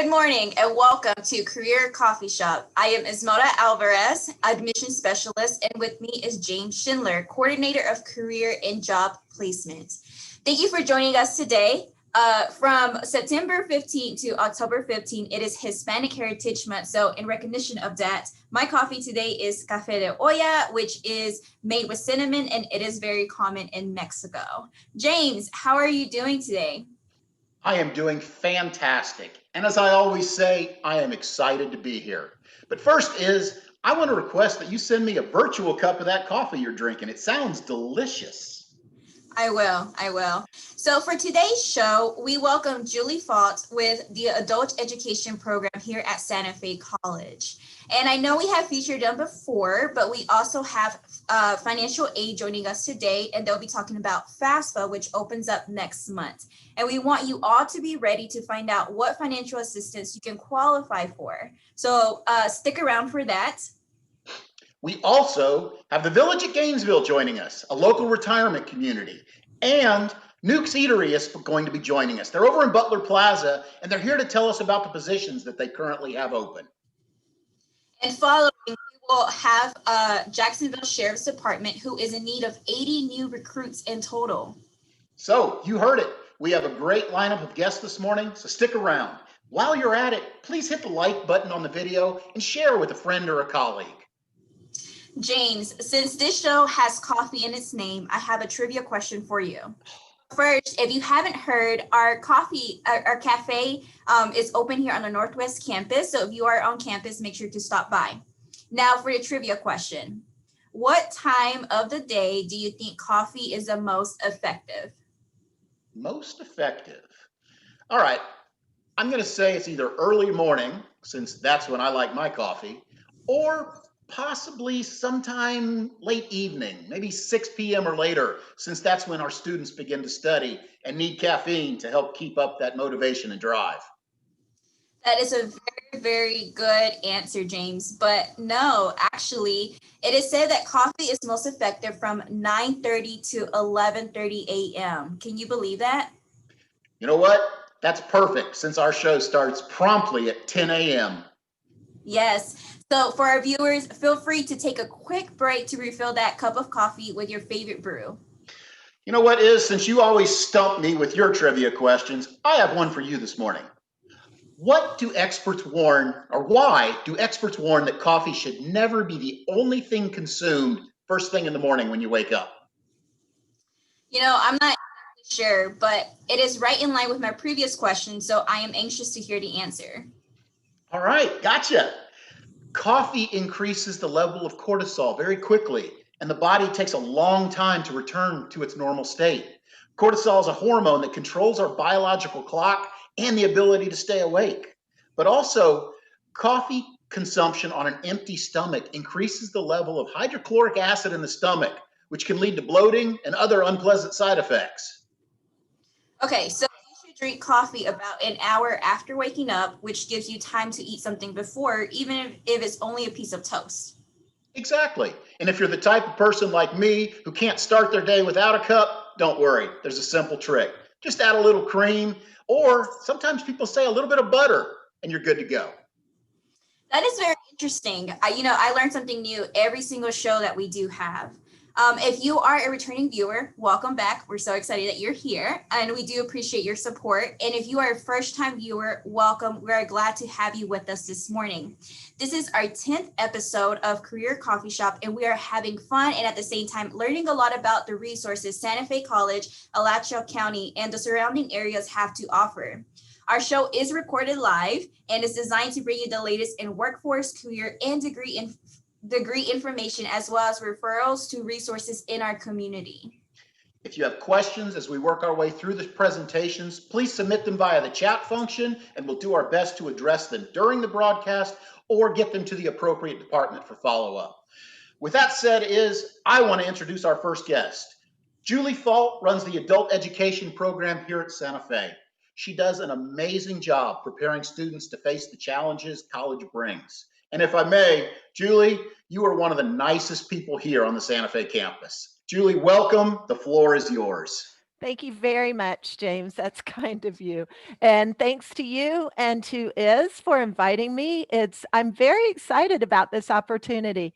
Good morning and welcome to Career Coffee Shop. I am Esmeralda Alvarez, Admission Specialist, and with me is James Schindler, Coordinator of Career and Job Placement. Thank you for joining us today. From September 15 to October 15, it is Hispanic Heritage Month. So in recognition of that, my coffee today is Café de Olla, which is made with cinnamon, and it is very common in Mexico. James, how are you doing today? I am doing fantastic. And as I always say, I am excited to be here. But first I want to request that you send me a virtual cup of that coffee you're drinking. It sounds delicious. I will. So for today's show, we welcome Julie Falt with the Adult Education Program here at Santa Fe College. And I know we have featured them before, but we also have financial aid joining us today, and they'll be talking about Fafsa, which opens up next month. And we want you all to be ready to find out what financial assistance you can qualify for. So stick around for that. We also have the Village at Gainesville joining us, a local retirement community, and NEWKS Eatery is going to be joining us. They're over in Butler Plaza, and they're here to tell us about the positions that they currently have open. And following, we will have Jacksonville Sheriff's Department, who is in need of 80 new recruits in total. So you heard it. We have a great lineup of guests this morning, so stick around. While you're at it, please hit the like button on the video and share with a friend or a colleague. James, since this show has coffee in its name, I have a trivia question for you. First, if you haven't heard, our cafe is open here on the Northwest campus. So if you are on campus, make sure to stop by. Now for the trivia question. What time of the day do you think coffee is the most effective? Most effective. All right. I'm going to say it's either early morning, since that's when I like my coffee, or possibly sometime late evening, maybe 6 p.m. or later, since that's when our students begin to study and need caffeine to help keep up that motivation and drive. That is a very, very good answer, James. But no, actually, it is said that coffee is most effective from 9:30 to 11:30 a.m. Can you believe that? You know what? That's perfect, since our show starts promptly at 10 a.m. Yes. So for our viewers, feel free to take a quick break to refill that cup of coffee with your favorite brew. You know what since you always stump me with your trivia questions, I have one for you this morning. What do experts warn, or why do experts warn that coffee should never be the only thing consumed first thing in the morning when you wake up? You know, I'm not sure, but it is right in line with my previous question, so I am anxious to hear the answer. All right, gotcha. Coffee increases the level of cortisol very quickly, and the body takes a long time to return to its normal state. Cortisol is a hormone that controls our biological clock and the ability to stay awake. But also, coffee consumption on an empty stomach increases the level of hydrochloric acid in the stomach, which can lead to bloating and other unpleasant side effects. Okay, so you should drink coffee about an hour after waking up, which gives you time to eat something before, even if it's only a piece of toast. Exactly. And if you're the type of person like me who can't start their day without a cup, don't worry. There's a simple trick. Just add a little cream, or sometimes people say a little bit of butter, and you're good to go. That is very interesting. I learn something new every single show that we do have. If you are a returning viewer, welcome back. We're so excited that you're here, and we do appreciate your support. And if you are a first-time viewer, welcome. We're glad to have you with us this morning. This is our 10th episode of Career Coffee Shop, and we are having fun and at the same time learning a lot about the resources Santa Fe College, Alachua County, and the surrounding areas have to offer. Our show is recorded live and is designed to bring you the latest in workforce, career, and degree information, as well as referrals to resources in our community. If you have questions as we work our way through the presentations, please submit them via the chat function, and we'll do our best to address them during the broadcast or get them to the appropriate department for follow-up. With that said, I want to introduce our first guest. Julie Falt runs the Adult Education Program here at Santa Fe. She does an amazing job preparing students to face the challenges college brings. And if I may, Julie, you are one of the nicest people here on the Santa Fe campus. Julie, welcome. The floor is yours. Thank you very much, James. That's kind of you. And thanks to you and to Iz for inviting me. I'm very excited about this opportunity,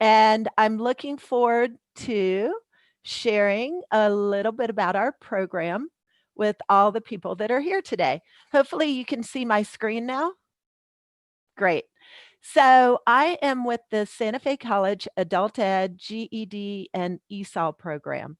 and I'm looking forward to sharing a little bit about our program with all the people that are here today. Hopefully you can see my screen now. Great. So I am with the Santa Fe College Adult Ed GED and ESOL program.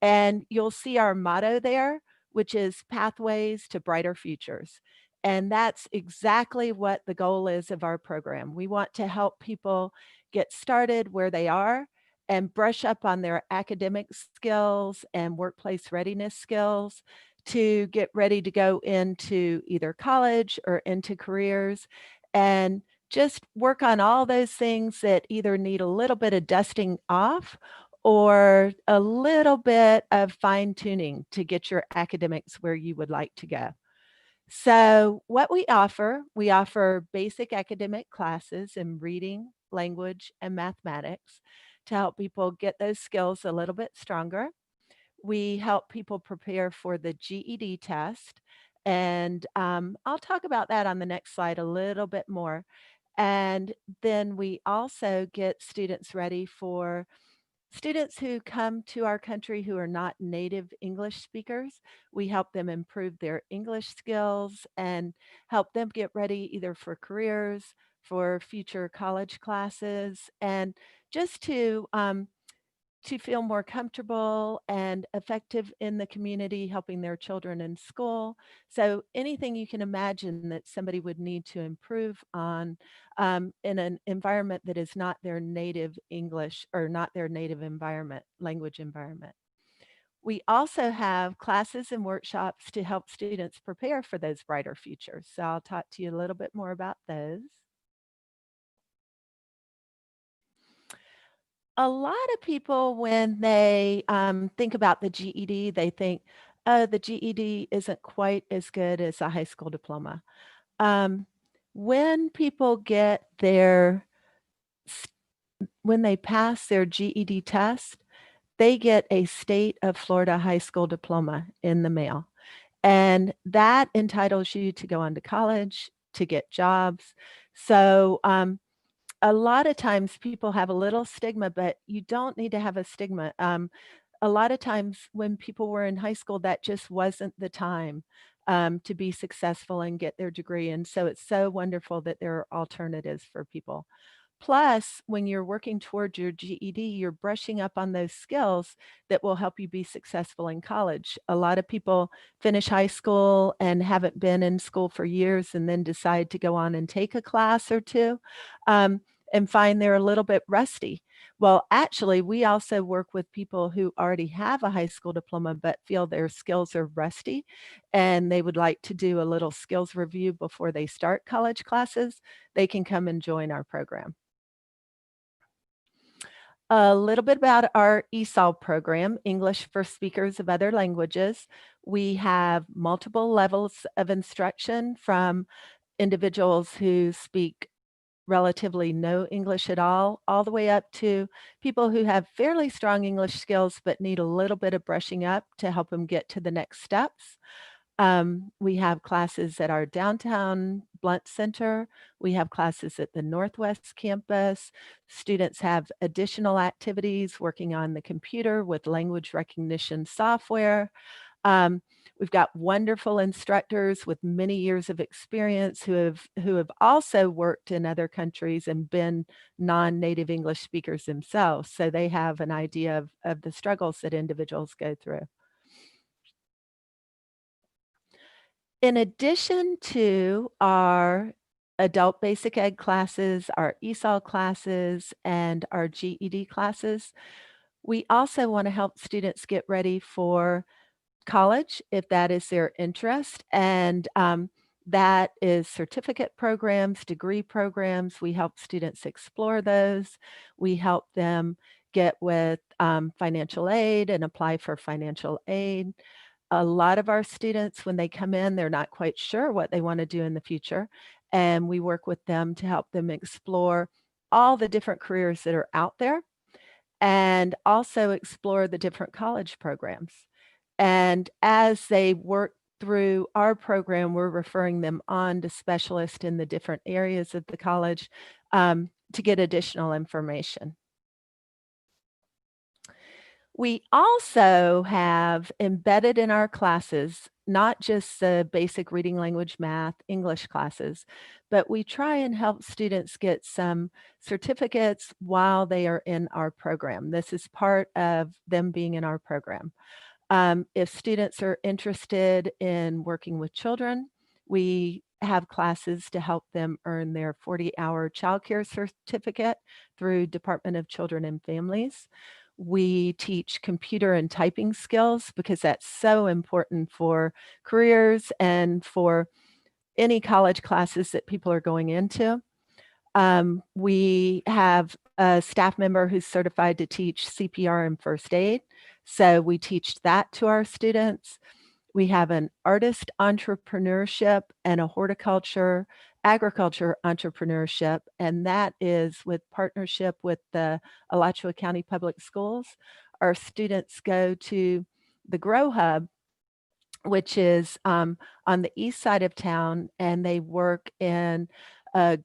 And you'll see our motto there, which is Pathways to Brighter Futures. And that's exactly what the goal is of our program. We want to help people get started where they are and brush up on their academic skills and workplace readiness skills to get ready to go into either college or into careers, and just work on all those things that either need a little bit of dusting off or a little bit of fine tuning to get your academics where you would like to go. So, what we offer basic academic classes in reading, language, and mathematics to help people get those skills a little bit stronger. We help people prepare for the GED test. And I'll talk about that on the next slide a little bit more. And then we also get students ready for students who come to our country who are not native English speakers. We help them improve their English skills and help them get ready either for careers, for future college classes, and just to feel more comfortable and effective in the community, helping their children in school. So anything you can imagine that somebody would need to improve on in an environment that is not their native English or not their native environment, language environment. We also have classes and workshops to help students prepare for those brighter futures. So I'll talk to you a little bit more about those. A lot of people, when they think about the GED, they think, oh, the GED isn't quite as good as a high school diploma. Um, when people get when they pass their GED test, they get a state of Florida high school diploma in the mail. And that entitles you to go on to college, to get jobs. So a lot of times people have a little stigma, but you don't need to have a stigma. A lot of times when people were in high school, that just wasn't the time to be successful and get their degree. And so it's so wonderful that there are alternatives for people. Plus, when you're working towards your GED, you're brushing up on those skills that will help you be successful in college. A lot of people finish high school and haven't been in school for years and then decide to go on and take a class or two and find they're a little bit rusty. Well, actually, we also work with people who already have a high school diploma but feel their skills are rusty and they would like to do a little skills review before they start college classes. They can come and join our program. A little bit about our ESOL program, English for Speakers of Other Languages. We have multiple levels of instruction from individuals who speak relatively no English at all the way up to people who have fairly strong English skills but need a little bit of brushing up to help them get to the next steps. We have classes at our downtown Blunt Center. We have classes at the Northwest campus. Students have additional activities working on the computer with language recognition software. Um, we've got wonderful instructors with many years of experience who have also worked in other countries and been non-native English speakers themselves. So they have an idea of the struggles that individuals go through. In addition to our adult basic ed classes, our ESOL classes, and our GED classes, we also want to help students get ready for college if that is their interest. And that is certificate programs, degree programs. We help students explore those. We help them get with financial aid and apply for financial aid. A lot of our students, when they come in, they're not quite sure what they want to do in the future. And we work with them to help them explore all the different careers that are out there and also explore the different college programs. And as they work through our program, we're referring them on to specialists in the different areas of the college to get additional information. We also have embedded in our classes, not just the basic reading, language, math, English classes, but we try and help students get some certificates while they are in our program. This is part of them being in our program. If students are interested in working with children, we have classes to help them earn their 40-hour childcare certificate through Department of Children and Families. We teach computer and typing skills because that's so important for careers and for any college classes that people are going into. We have a staff member who's certified to teach CPR and first aid, so we teach that to our students. We have an artist entrepreneurship and a horticulture, agriculture entrepreneurship, and that is with partnership with the Alachua County Public Schools. Our students go to the Grow Hub, which is on the east side of town, and they work in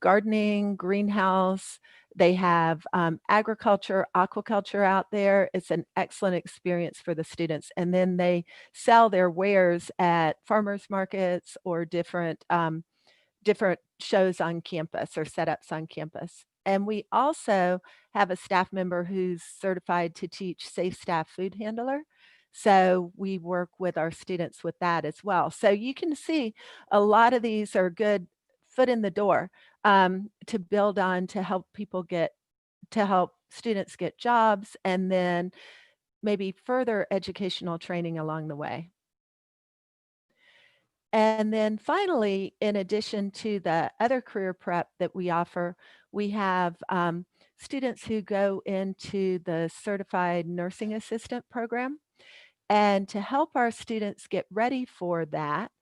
gardening, greenhouse. They have agriculture, aquaculture out there. It's an excellent experience for the students. And then they sell their wares at farmers markets or different shows on campus or setups on campus. And we also have a staff member who's certified to teach safe staff food handler. So we work with our students with that as well. So you can see a lot of these are good foot in the door to build on to help students get jobs and then maybe further educational training along the way. And then finally, in addition to the other career prep that we offer, we have students who go into the Certified Nursing Assistant program. And to help our students get ready for that,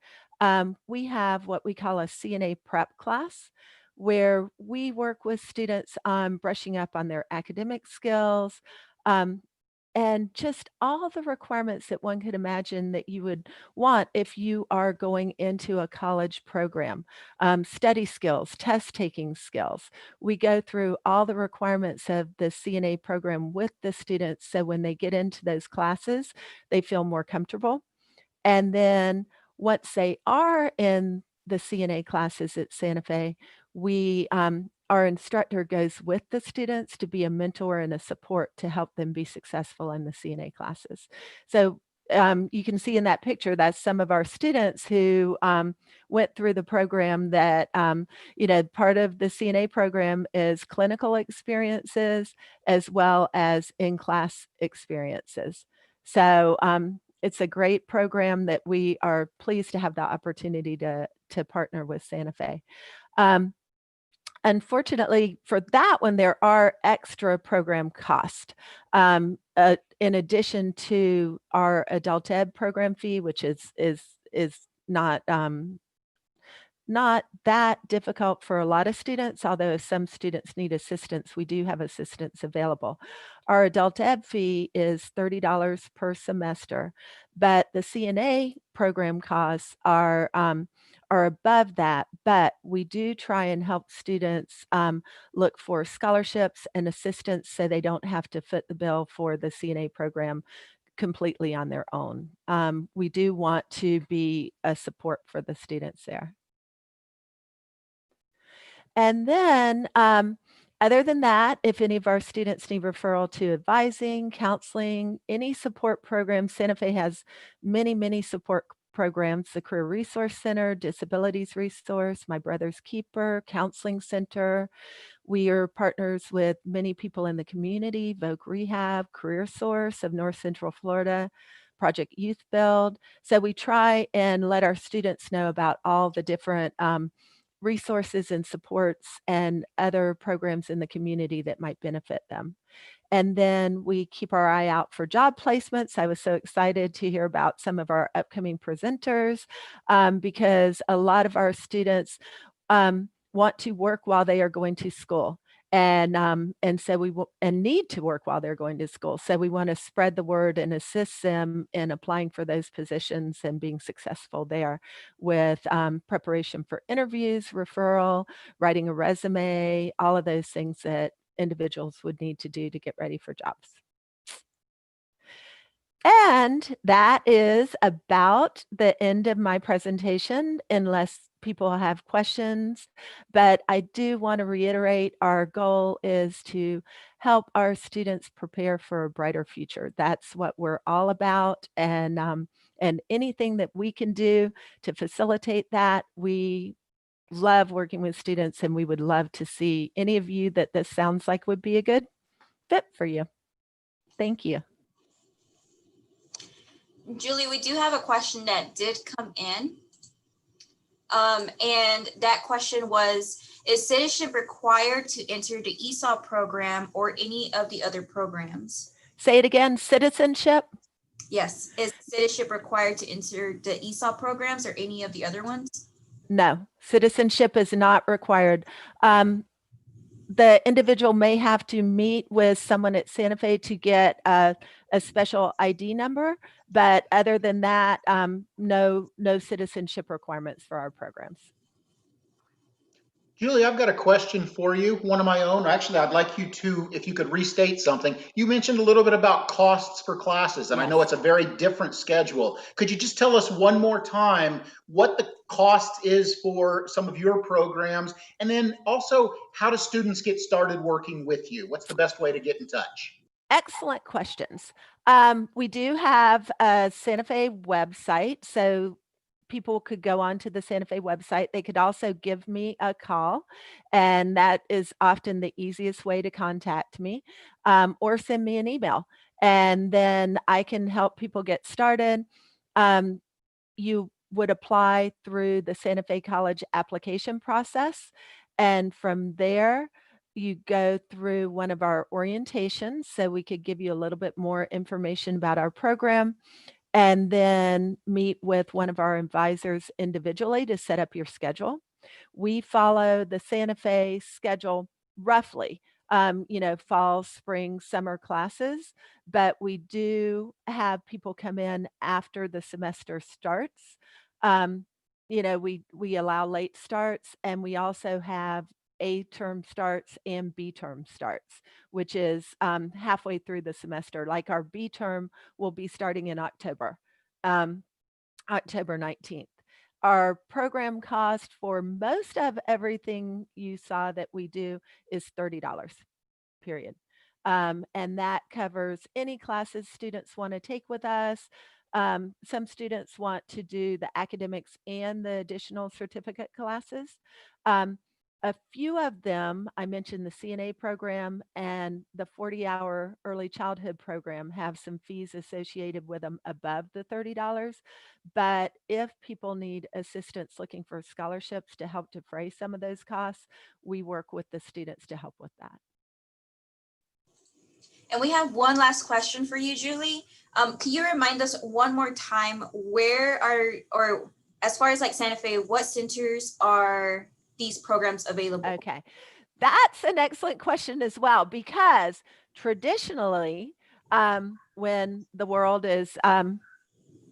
we have what we call a Cna Prep Class, where we work with students on brushing up on their academic skills, and just all the requirements that one could imagine that you would want if you are going into a college program. Study skills, test taking skills. We go through all the requirements of the CNA program with the students, so when they get into those classes, they feel more comfortable. And then once they are in the CNA classes at Santa Fe, we our instructor goes with the students to be a mentor and a support to help them be successful in the CNA classes. So you can see in that picture, that's some of our students who went through the program that, part of the CNA program is clinical experiences as well as in-class experiences. So it's a great program that we are pleased to have the opportunity to partner with Santa Fe. Unfortunately, for that one, there are extra program costs. In addition to our adult ed program fee, which is not not that difficult for a lot of students, although if some students need assistance, we do have assistance available. Our adult ed fee is $30 per semester, but the CNA program costs are above that, but we do try and help students look for scholarships and assistance so they don't have to foot the bill for the CNA program completely on their own. We do want to be a support for the students there. And then, other than that, if any of our students need referral to advising, counseling, any support programs, Santa Fe has many, many support programs, the Career Resource Center, Disabilities Resource, My Brother's Keeper, Counseling Center. We are partners with many people in the community, Voc Rehab, Career Source of North Central Florida, Project Youth Build. So we try and let our students know about all the different resources and supports and other programs in the community that might benefit them. And then we keep our eye out for job placements. I was so excited to hear about some of our upcoming presenters because a lot of our students want to work while they are going to school. And so we and need to work while they're going to school. So we want to spread the word and assist them in applying for those positions and being successful there with preparation for interviews, referral, writing a resume, all of those things that individuals would need to do to get ready for jobs. And that is about the end of my presentation, unless people have questions. But I do want to reiterate, our goal is to help our students prepare for a brighter future. That's what we're all about. And anything that we can do to facilitate that, we love working with students, and we would love to see any of you that this sounds like would be a good fit for you. Thank you. Julie, we do have a question that did come in. And that question was, is citizenship required to enter the ESOL program or any of the other programs? Say it again, citizenship? Yes. Is citizenship required to enter the ESOL programs or any of the other ones? No, citizenship is not required. The individual may have to meet with someone at Santa Fe to get a special ID number, but other than that, no citizenship requirements for our programs. Julie, I've got a question for you, one of my own. Actually, I'd like you to, if you could restate something. You mentioned a little bit about costs for classes, and I know it's a very different schedule. Could you just tell us one more time what the cost is for some of your programs, and then also how do students get started working with you? What's the best way to get in touch? Excellent questions. We do have a Santa Fe website, so people could go on to the Santa Fe website. They could also give me a call, and that is often the easiest way to contact me, or send me an email, and then I can help people get started. You would apply through the Santa Fe College application process, and from there, you go through one of our orientations, so we could give you a little bit more information about our program, and then meet with one of our advisors individually to set up your schedule. We follow the Santa Fe schedule roughly, fall, spring, summer classes, but we do have people come in after the semester starts. We allow late starts, and we also have A term starts and B term starts, which is halfway through the semester. Like our B term will be starting in October, October 19th. Our program cost for most of everything you saw that we do is $30, period. And that covers any classes students want to take with us. Some students want to do the academics and the additional certificate classes. A few of them, I mentioned the CNA program and the 40-hour early childhood program, have some fees associated with them above the $30. But if people need assistance looking for scholarships to help defray some of those costs, we work with the students to help with that. And we have one last question for you, Julie. Can you remind us one more time or as far as like Santa Fe, what centers are these programs available? Okay, that's an excellent question as well, because traditionally, when the world is on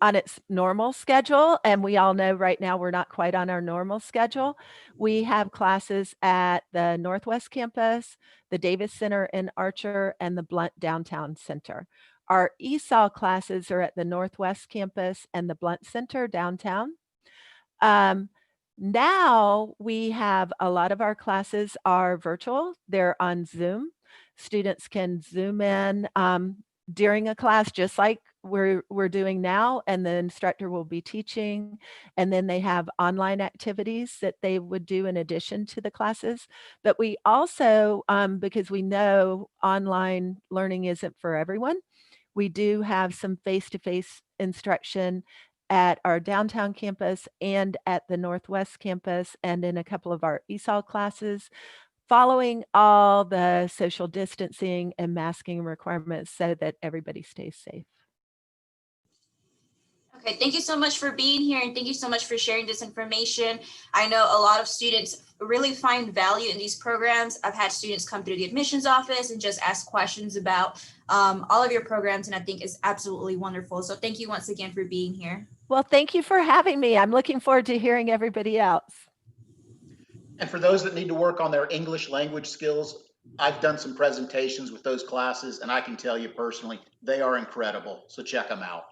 its normal schedule, and we all know right now we're not quite on our normal schedule, we have classes at the Northwest Campus, the Davis Center in Archer, and the Blunt Downtown Center. Our ESOL classes are at the Northwest Campus and the Blunt Center downtown. Now we have a lot of our classes are virtual. They're on Zoom. Students can Zoom in during a class, just like we're doing now, and the instructor will be teaching, and then they have online activities that they would do in addition to the classes. But we also, because we know online learning isn't for everyone, we do have some face-to-face instruction at our downtown campus and at the Northwest Campus, and in a couple of our ESOL classes, following all the social distancing and masking requirements so that everybody stays safe. Okay, thank you so much for being here, and thank you so much for sharing this information. I know a lot of students really find value in these programs. I've had students come through the admissions office and just ask questions about all of your programs, and I think it's absolutely wonderful. So thank you once again for being here. Well, thank you for having me. I'm looking forward to hearing everybody else. And for those that need to work on their English language skills, I've done some presentations with those classes, and I can tell you personally, they are incredible. So check them out.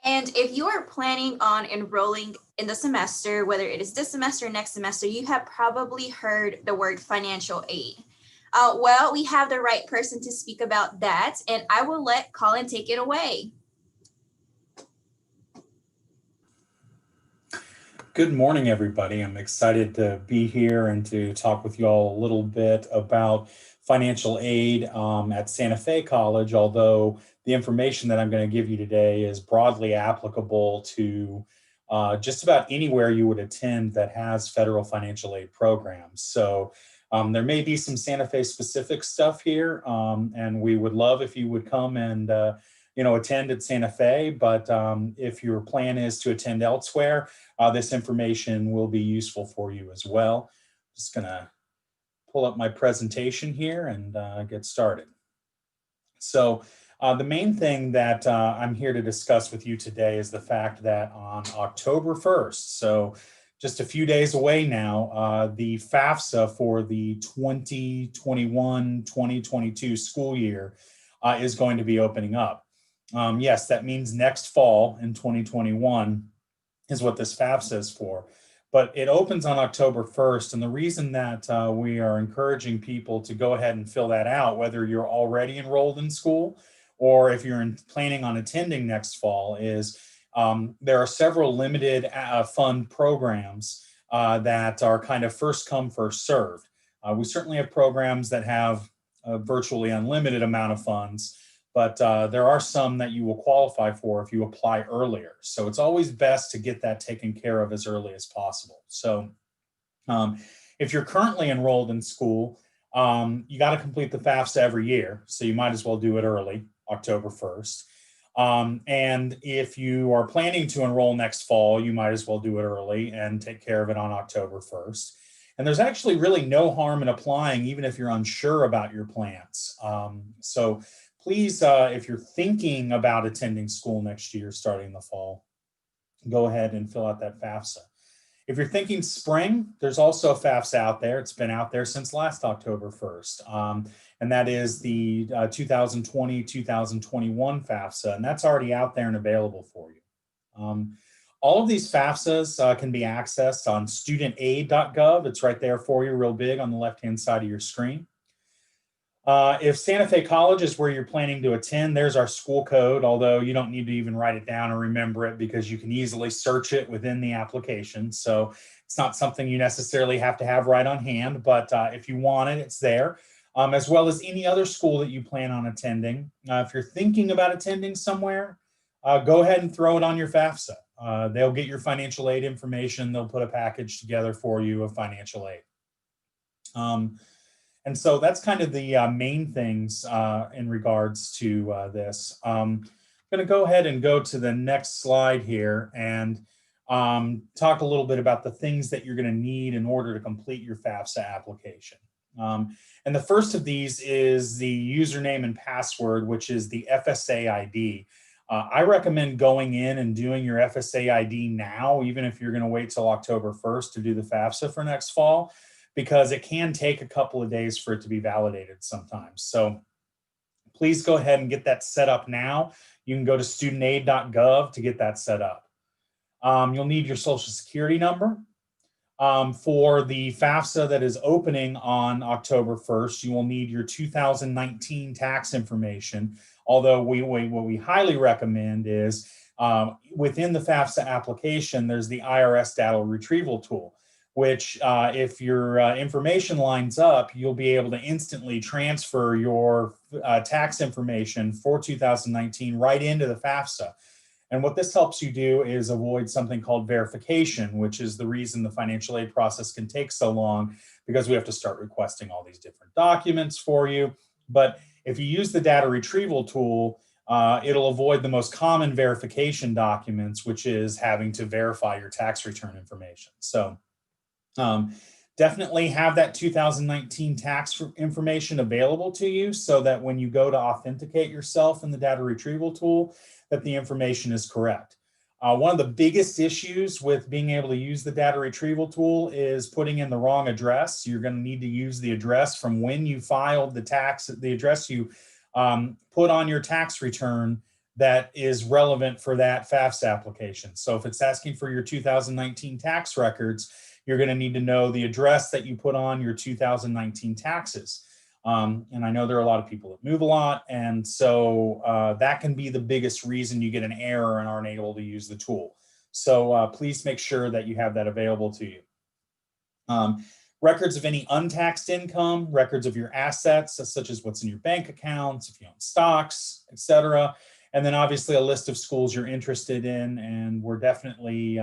And if you are planning on enrolling in the semester, whether it is this semester or next semester, you have probably heard the word financial aid. Well, we have the right person to speak about that, and I will let Colin take it away. Good morning, everybody. I'm excited to be here and to talk with you all a little bit about financial aid at Santa Fe College, although the information that I'm going to give you today is broadly applicable to just about anywhere you would attend that has federal financial aid programs. So there may be some Santa Fe specific stuff here, and we would love if you would come and attend at Santa Fe, but if your plan is to attend elsewhere, this information will be useful for you as well. Just gonna pull up my presentation here and get started. So the main thing that I'm here to discuss with you today is the fact that on October 1st, so just a few days away now, the Fafsa for the 2021-2022 school year is going to be opening up. Yes, that means next fall in 2021 is what this Fafsa is for. But it opens on October 1st. And the reason that we are encouraging people to go ahead and fill that out, whether you're already enrolled in school or if you're planning on attending next fall, is there are several limited fund programs that are kind of first come, first served. We certainly have programs that have a virtually unlimited amount of funds, but there are some that you will qualify for if you apply earlier. So it's always best to get that taken care of as early as possible. So if you're currently enrolled in school, you got to complete the FAFSA every year. So you might as well do it early, October 1st. And if you are planning to enroll next fall, you might as well do it early and take care of it on October 1st. And there's actually really no harm in applying, even if you're unsure about your plans. So please, if you're thinking about attending school next year, starting in the fall, go ahead and fill out that FAFSA. If you're thinking spring, there's also a FAFSA out there. It's been out there since last October 1st. And that is the 2020-2021 FAFSA. And that's already out there and available for you. All of these FAFSAs can be accessed on studentaid.gov. It's right there for you, real big on the left-hand side of your screen. If Santa Fe College is where you're planning to attend, there's our school code, although you don't need to even write it down or remember it because you can easily search it within the application. So it's not something you necessarily have to have right on hand, but if you want it, it's there, as well as any other school that you plan on attending. If you're thinking about attending somewhere, go ahead and throw it on your FAFSA. They'll get your financial aid information. They'll put a package together for you of financial aid. And so that's kind of the main things in regards to this. I'm going to go ahead and go to the next slide here and talk a little bit about the things that you're going to need in order to complete your FAFSA application. And the first of these is the username and password, which is the FSA ID. I recommend going in and doing your FSA ID now, even if you're going to wait till October 1st to do the FAFSA for next fall, because it can take a couple of days for it to be validated sometimes. So please go ahead and get that set up now. You can go to studentaid.gov to get that set up. You'll need your social security number. For the FAFSA that is opening on October 1st, you will need your 2019 tax information. Although what we highly recommend is within the FAFSA application, there's the IRS data retrieval tool, which if your information lines up, you'll be able to instantly transfer your tax information for 2019 right into the FAFSA. And what this helps you do is avoid something called verification, which is the reason the financial aid process can take so long, because we have to start requesting all these different documents for you. But if you use the data retrieval tool, it'll avoid the most common verification documents, which is having to verify your tax return information. So Definitely have that 2019 tax information available to you so that when you go to authenticate yourself in the data retrieval tool, that the information is correct. One of the biggest issues with being able to use the data retrieval tool is putting in the wrong address. You're going to need to use the address from when you filed the tax, the address you put on your tax return that is relevant for that Fafsa application. So if it's asking for your 2019 tax records, you're going to need to know the address that you put on your 2019 taxes. And I know there are a lot of people that move a lot, and so that can be the biggest reason you get an error and aren't able to use the tool. So please make sure that you have that available to you. Records of any untaxed income, records of your assets, such as what's in your bank accounts, if you own stocks, etc. And then obviously a list of schools you're interested in, and we're definitely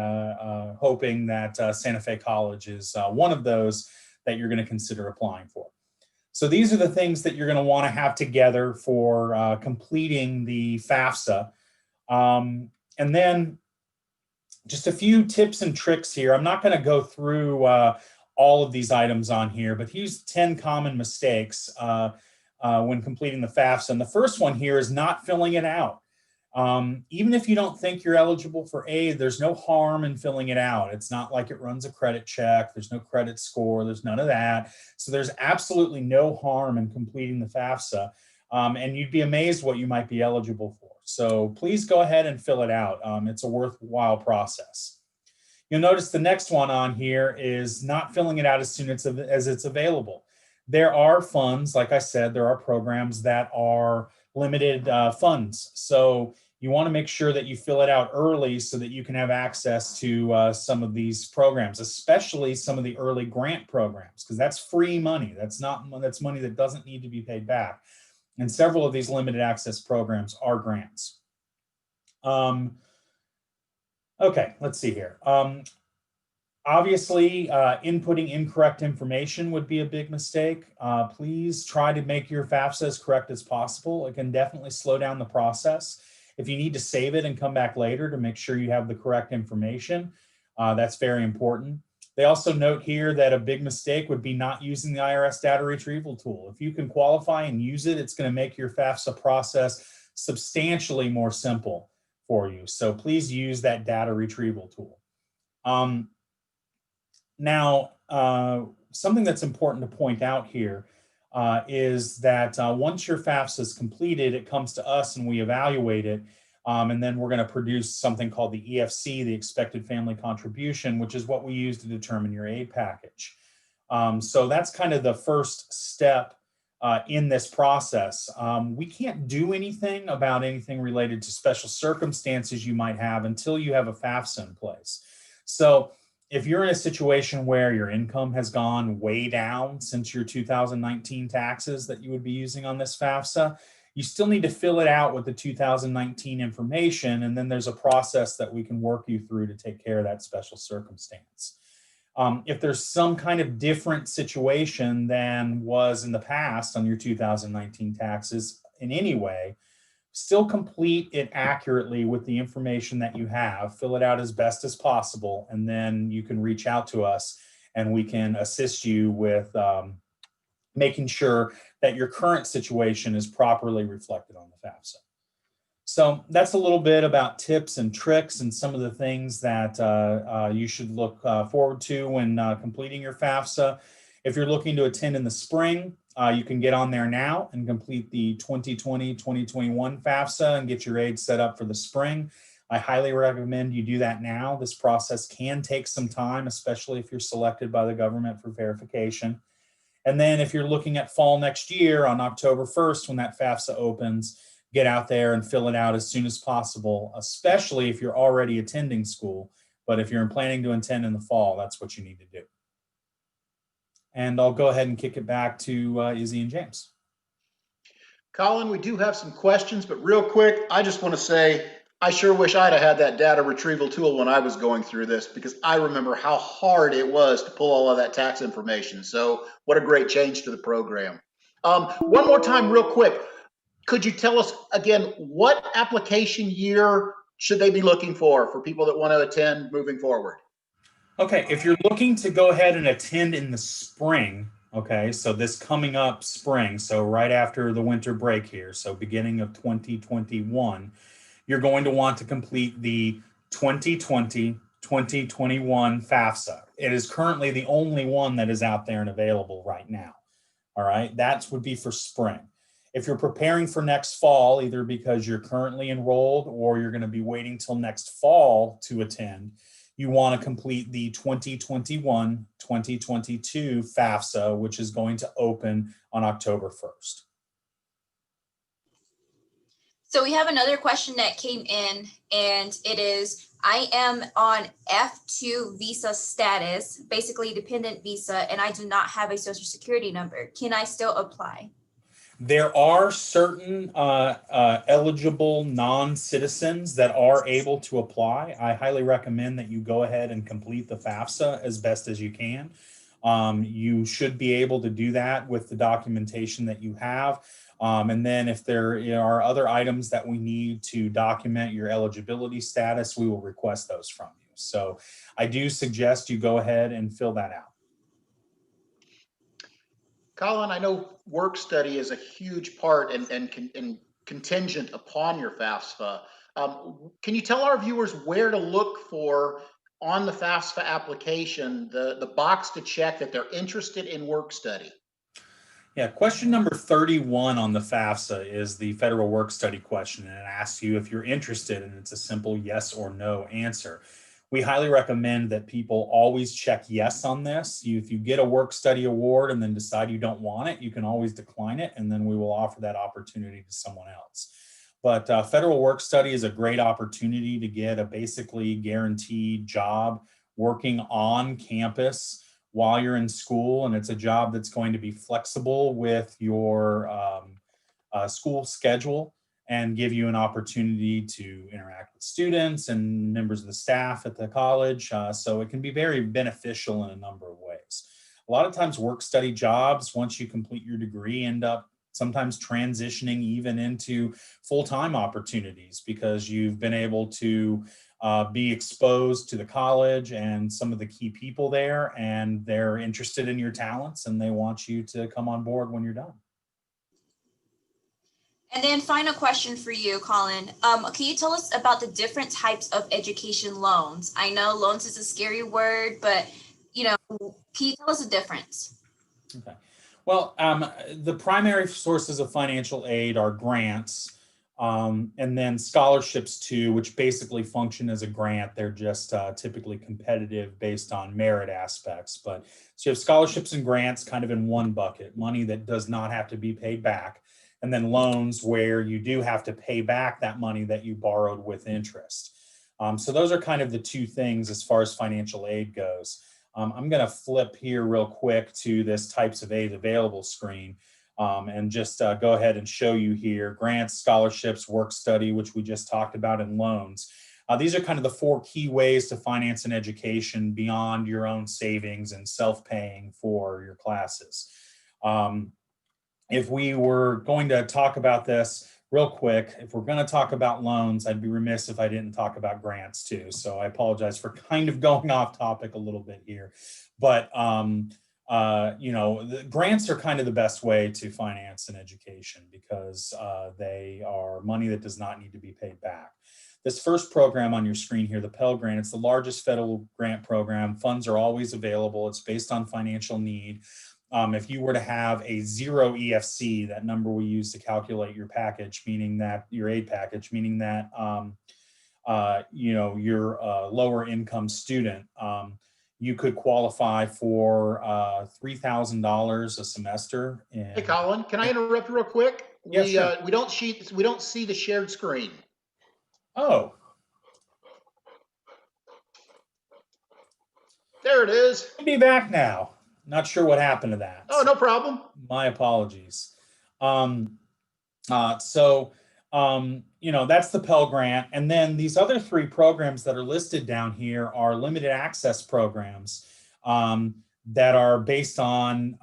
hoping that Santa Fe College is one of those that you're going to consider applying for. So these are the things that you're going to want to have together for completing the FAFSA. And then just a few tips and tricks here. I'm not going to go through all of these items on here, but here's 10 common mistakes when completing the FAFSA. And the first one here is not filling it out. Even if you don't think you're eligible for aid, there's no harm in filling it out. It's not like it runs a credit check. There's no credit score. There's none of that. So there's absolutely no harm in completing the FAFSA. And you'd be amazed what you might be eligible for. So please go ahead and fill it out. It's a worthwhile process. You'll notice the next one on here is not filling it out as soon as it's available. There are funds, like I said, there are programs that are limited funds. So you want to make sure that you fill it out early so that you can have access to some of these programs, especially some of the early grant programs, because that's free money. That's money that doesn't need to be paid back. And several of these limited access programs are grants. Okay, let's see here. Obviously, inputting incorrect information would be a big mistake. Please try to make your FAFSA as correct as possible. It can definitely slow down the process. If you need to save it and come back later to make sure you have the correct information, that's very important. They also note here that a big mistake would be not using the IRS data retrieval tool. If you can qualify and use it, it's going to make your FAFSA process substantially more simple for you. So please use that data retrieval tool. Now, something that's important to point out here is that once your FAFSA is completed, it comes to us and we evaluate it. And then we're going to produce something called the EFC, the expected family contribution, which is what we use to determine your aid package. So that's kind of the first step in this process. We can't do anything about anything related to special circumstances you might have until you have a FAFSA in place. So if you're in a situation where your income has gone way down since your 2019 taxes that you would be using on this FAFSA, you still need to fill it out with the 2019 information, and then there's a process that we can work you through to take care of that special circumstance. If there's some kind of different situation than was in the past on your 2019 taxes in any way, still complete it accurately with the information that you have, fill it out as best as possible, and then you can reach out to us and we can assist you with making sure that your current situation is properly reflected on the FAFSA. So that's a little bit about tips and tricks and some of the things that you should look forward to when completing your FAFSA. If you're looking to attend in the spring, you can get on there now and complete the 2020-2021 FAFSA and get your aid set up for the spring. I highly recommend you do that now. This process can take some time, especially if you're selected by the government for verification. And then if you're looking at fall next year on October 1st, when that FAFSA opens, get out there and fill it out as soon as possible, especially if you're already attending school. But if you're planning to attend in the fall, that's what you need to do. And I'll go ahead and kick it back to Izzy and James. Colin, we do have some questions, but real quick, I just want to say, I sure wish I'd have had that data retrieval tool when I was going through this, because I remember how hard it was to pull all of that tax information. So what a great change to the program. One more time, real quick, could you tell us again, what application year should they be looking for people that want to attend moving forward? Okay, if you're looking to go ahead and attend in the spring, okay, so this coming up spring, so right after the winter break here, so beginning of 2021, you're going to want to complete the 2020-2021 FAFSA. It is currently the only one that is out there and available right now. All right, that would be for spring. If you're preparing for next fall, either because you're currently enrolled or you're going to be waiting till next fall to attend, you want to complete the 2021-2022 FAFSA, which is going to open on October 1st. So we have another question that came in, and it is, I am on F2 visa status, basically dependent visa, and I do not have a social security number. Can I still apply? There are certain eligible non-citizens that are able to apply. I highly recommend that you go ahead and complete the FAFSA as best as you can. You should be able to do that with the documentation that you have. And then if there are other items that we need to document your eligibility status, we will request those from you. So I do suggest you go ahead and fill that out. Colin, I know work study is a huge part and contingent upon your FAFSA. Can you tell our viewers where to look for on the FAFSA application, the box to check that they're interested in work study? Yeah, question number 31 on the FAFSA is the federal work study question, and it asks you if you're interested, and it's a simple yes or no answer. We highly recommend that people always check yes on this. If you get a work study award and then decide you don't want it, you can always decline it, and then we will offer that opportunity to someone else. But federal work study is a great opportunity to get a basically guaranteed job working on campus while you're in school, and it's a job that's going to be flexible with your school schedule and give you an opportunity to interact with students and members of the staff at the college. So it can be very beneficial in a number of ways. A lot of times work study jobs, once you complete your degree, end up sometimes transitioning even into full-time opportunities because you've been able to be exposed to the college and some of the key people there, and they're interested in your talents and they want you to come on board when you're done. And then final question for you, Colin. Can you tell us about the different types of education loans? I know loans is a scary word, but can you tell us the difference? Okay. Well, the primary sources of financial aid are grants, and then scholarships too, which basically function as a grant. They're just typically competitive based on merit aspects. But so you have scholarships and grants kind of in one bucket, money that does not have to be paid back, and then loans where you do have to pay back that money that you borrowed with interest. So those are kind of the two things as far as financial aid goes. I'm going to flip here real quick to this types of aid available screen and just go ahead and show you here grants, scholarships, work study, which we just talked about, and loans. These are kind of the four key ways to finance an education beyond your own savings and self-paying for your classes. If we were going to talk about this real quick, if we're going to talk about loans, I'd be remiss if I didn't talk about grants too. So I apologize for kind of going off topic a little bit here. But, the grants are kind of the best way to finance an education because they are money that does not need to be paid back. This first program on your screen here, the Pell Grant, it's the largest federal grant program. Funds are always available. It's based on financial need. If you were to have a 0 EFC, that number we use to calculate your package, meaning that your aid package, meaning that you're a lower income student, you could qualify for $3,000 a semester. Hey, Colin, can I interrupt real quick? Yeah, sure. We don't see the shared screen. Oh. There it is. I'll be back now. Not sure what happened to that. Oh, no problem. My apologies. That's the Pell Grant. And then these other three programs that are listed down here are limited access programs that are based on,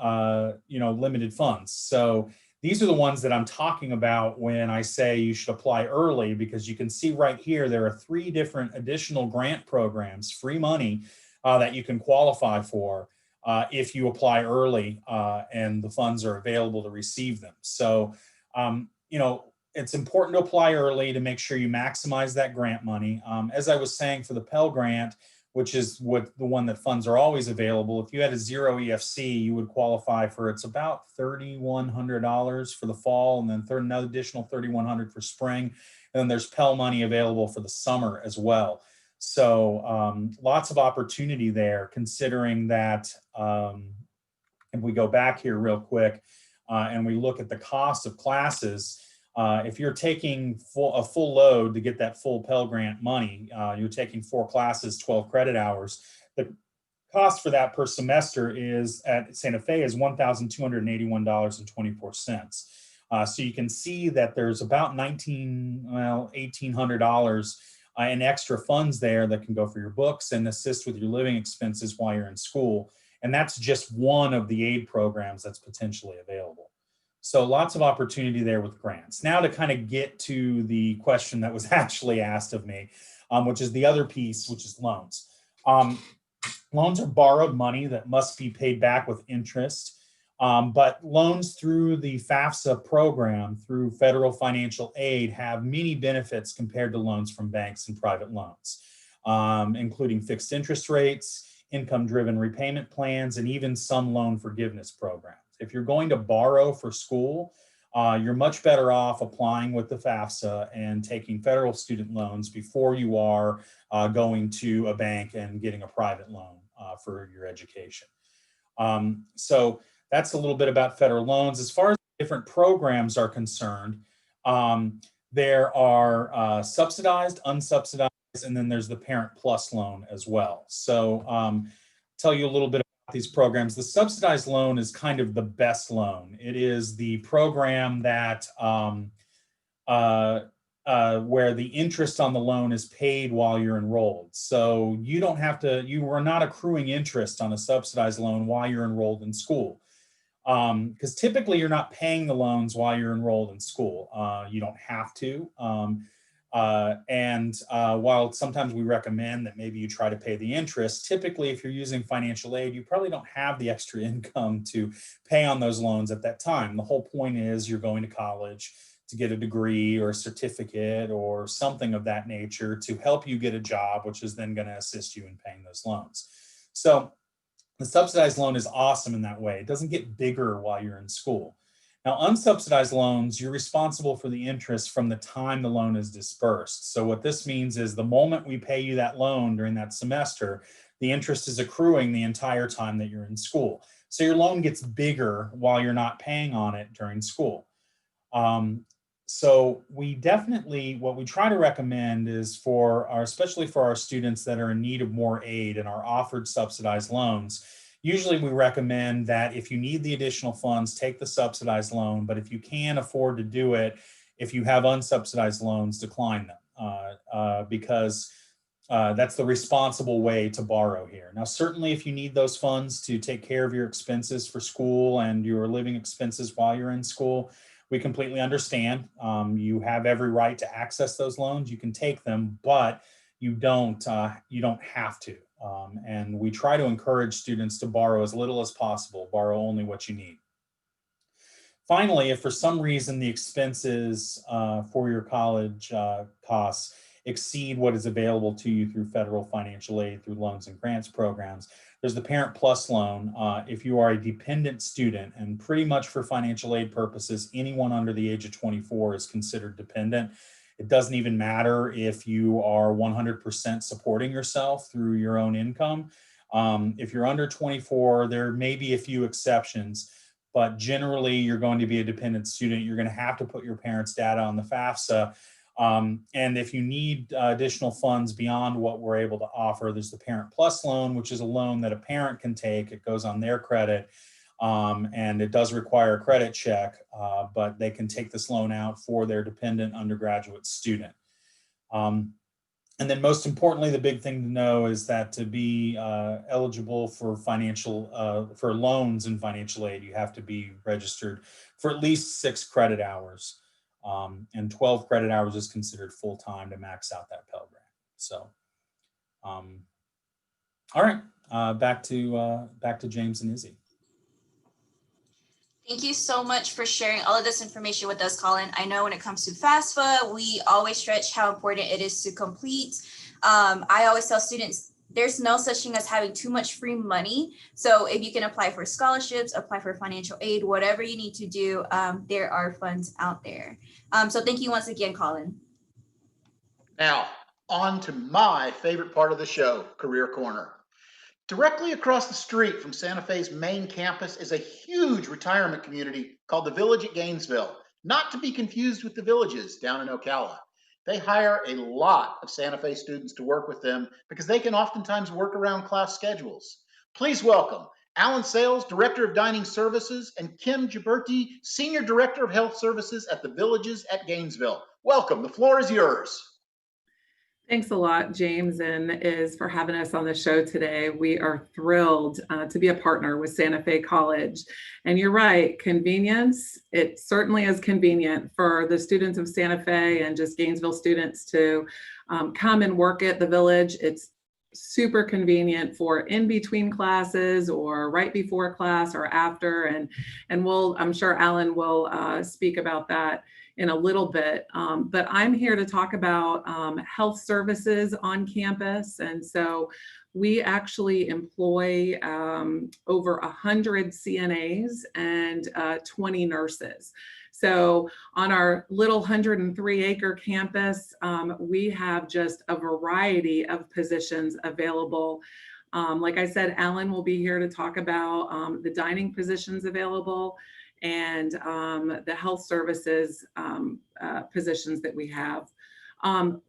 limited funds. So these are the ones that I'm talking about when I say you should apply early, because you can see right here, there are three different additional grant programs, free money, that you can qualify for if you apply early and the funds are available to receive them. So, you know, it's important to apply early to make sure you maximize that grant money. As I was saying, for the Pell Grant, which is the one that funds are always available, if you had a 0 EFC, you would qualify for, it's about $3,100 for the fall, and then another additional $3,100 for spring. And then there's Pell money available for the summer as well. So lots of opportunity there, considering that if we go back here real quick and we look at the cost of classes, if you're taking a full load to get that full Pell Grant money, you're taking 4 classes, 12 credit hours. The cost for that per semester is at Santa Fe is $1,281.24. So you can see that there's about $1,800 in extra funds there that can go for your books and assist with your living expenses while you're in school. And that's just one of the aid programs that's potentially available. So lots of opportunity there with grants. Now to kind of get to the question that was actually asked of me, which is the other piece, which is loans. Loans are borrowed money that must be paid back with interest. But loans through the Fafsa program, through federal financial aid, have many benefits compared to loans from banks and private loans, including fixed interest rates, income-driven repayment plans, and even some loan forgiveness programs. If you're going to borrow for school, you're much better off applying with the Fafsa and taking federal student loans before you are going to a bank and getting a private loan for your education. So that's a little bit about federal loans. As far as different programs are concerned, there are subsidized, unsubsidized, and then there's the Parent Plus loan as well. So tell you a little bit about these programs. The subsidized loan is kind of the best loan. It is the program that where the interest on the loan is paid while you're enrolled. So you don't have to, you are not accruing interest on a subsidized loan while you're enrolled in school. Because typically you're not paying the loans while you're enrolled in school. You don't have to. While sometimes we recommend that maybe you try to pay the interest, typically if you're using financial aid, you probably don't have the extra income to pay on those loans at that time. The whole point is you're going to college to get a degree or a certificate or something of that nature to help you get a job, which is then going to assist you in paying those loans. So the subsidized loan is awesome in that way. It doesn't get bigger while you're in school. Now, unsubsidized loans, you're responsible for the interest from the time the loan is dispersed. So what this means is the moment we pay you that loan during that semester, the interest is accruing the entire time that you're in school. So your loan gets bigger while you're not paying on it during school. So we definitely, what we try to recommend is for our, especially for our students that are in need of more aid and are offered subsidized loans, usually we recommend that if you need the additional funds, take the subsidized loan, but if you can't afford to do it, if you have unsubsidized loans, decline them because that's the responsible way to borrow here. Now, certainly if you need those funds to take care of your expenses for school and your living expenses while you're in school, we completely understand. You have every right to access those loans. You can take them, but you don't have to. And we try to encourage students to borrow as little as possible, borrow only what you need. Finally, if for some reason the expenses for your college costs exceed what is available to you through federal financial aid, through loans and grants programs, there's the Parent Plus loan. If you are a dependent student, and pretty much for financial aid purposes, anyone under the age of 24 is considered dependent. It doesn't even matter if you are 100% supporting yourself through your own income. If you're under 24, there may be a few exceptions, but generally you're going to be a dependent student. You're going to have to put your parents' data on the FAFSA. And if you need additional funds beyond what we're able to offer, there's the Parent Plus loan, which is a loan that a parent can take. It goes on their credit, and it does require a credit check, but they can take this loan out for their dependent undergraduate student. And then most importantly, the big thing to know is that to be eligible for for loans and financial aid, you have to be registered for at least 6 credit hours. And 12 credit hours is considered full-time to max out that Pell Grant. So, all right, back to James and Izzy. Thank you so much for sharing all of this information with us, Colin. I know when it comes to FAFSA, we always stretch how important it is to complete. I always tell students, there's no such thing as having too much free money. So if you can apply for scholarships, apply for financial aid, whatever you need to do, there are funds out there. So thank you once again, Colin. Now, on to my favorite part of the show, Career Corner. Directly across the street from Santa Fe's main campus is a huge retirement community called the Village at Gainesville, not to be confused with the Villages down in Ocala. They hire a lot of Santa Fe students to work with them because they can oftentimes work around class schedules. Please welcome Alan Sayles, Director of Dining Services, and Kim Giberti, Senior Director of Health Services at the Villages at Gainesville. Welcome, the floor is yours. Thanks a lot, James and Iz, for having us on the show today. We are thrilled to be a partner with Santa Fe College. And you're right, convenience, it certainly is convenient for the students of Santa Fe and just Gainesville students to come and work at the Village. It's super convenient for in between classes or right before class or after. And I'm sure Alan will speak about that in a little bit, but I'm here to talk about health services on campus. And so we actually employ over 100 CNAs and 20 nurses. So on our little 103-acre campus, we have just a variety of positions available. Like I said, Alan will be here to talk about the dining positions available and the health services positions that we have.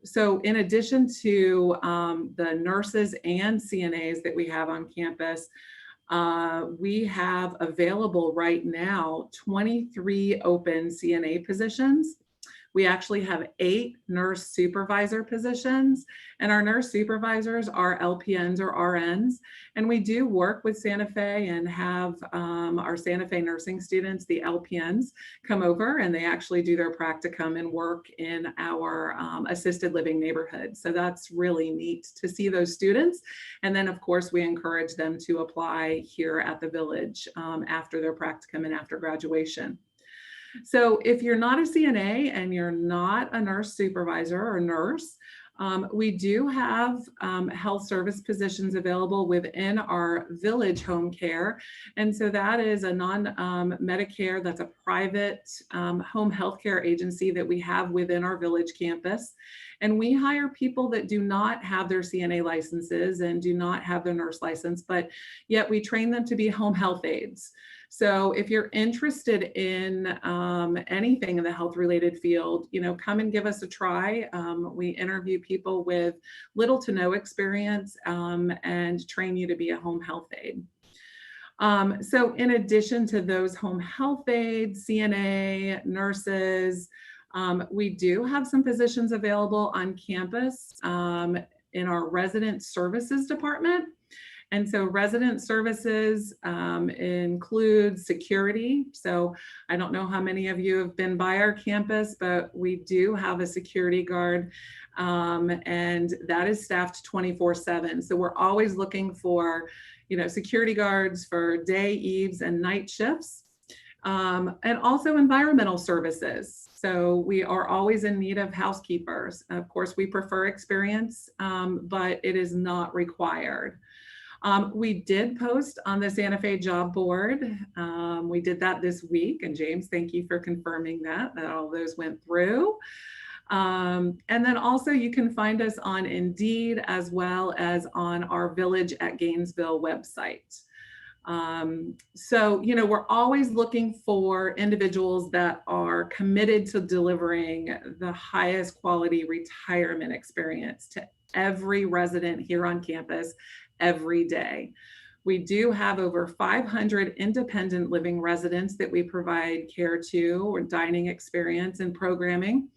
So in addition to the nurses and CNAs that we have on campus, we have available right now 23 open CNA positions. We actually have 8 nurse supervisor positions, and our nurse supervisors are LPNs or RNs. And we do work with Santa Fe and have our Santa Fe nursing students, the LPNs, come over and they actually do their practicum and work in our assisted living neighborhood. So that's really neat to see those students. And then of course, we encourage them to apply here at the Village after their practicum and after graduation. So if you're not a CNA and you're not a nurse supervisor or nurse, we do have health service positions available within our Village home care. And so that is a non-Medicare, that's a private home health care agency that we have within our Village campus. And we hire people that do not have their CNA licenses and do not have their nurse license, but yet we train them to be home health aides. So if you're interested in anything in the health related field, come and give us a try. We interview people with little to no experience and train you to be a home health aide. So in addition to those home health aides, CNA, nurses, we do have some positions available on campus in our resident services department. And so resident services include security. So I don't know how many of you have been by our campus, but we do have a security guard and that is staffed 24/7. So we're always looking for, security guards for day, eves, and night shifts. And also environmental services. So we are always in need of housekeepers. Of course, we prefer experience, but it is not required. We did post on the Santa Fe job board. We did that this week. And James, thank you for confirming that all those went through. And then also you can find us on Indeed as well as on our Village at Gainesville website. So, we're always looking for individuals that are committed to delivering the highest quality retirement experience to every resident here on campus every day. We do have over 500 independent living residents that we provide care to or dining experience and programming.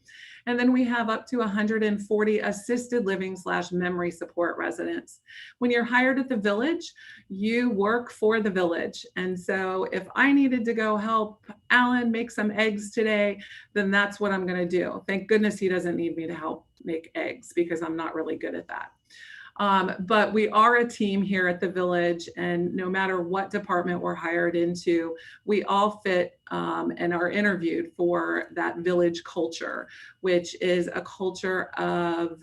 And then we have up to 140 assisted living / memory support residents. When you're hired at the Village, you work for the Village. And so if I needed to go help Alan make some eggs today, then that's what I'm going to do. Thank goodness he doesn't need me to help make eggs because I'm not really good at that. But we are a team here at the Village, and no matter what department we're hired into, we all fit and are interviewed for that Village culture, which is a culture of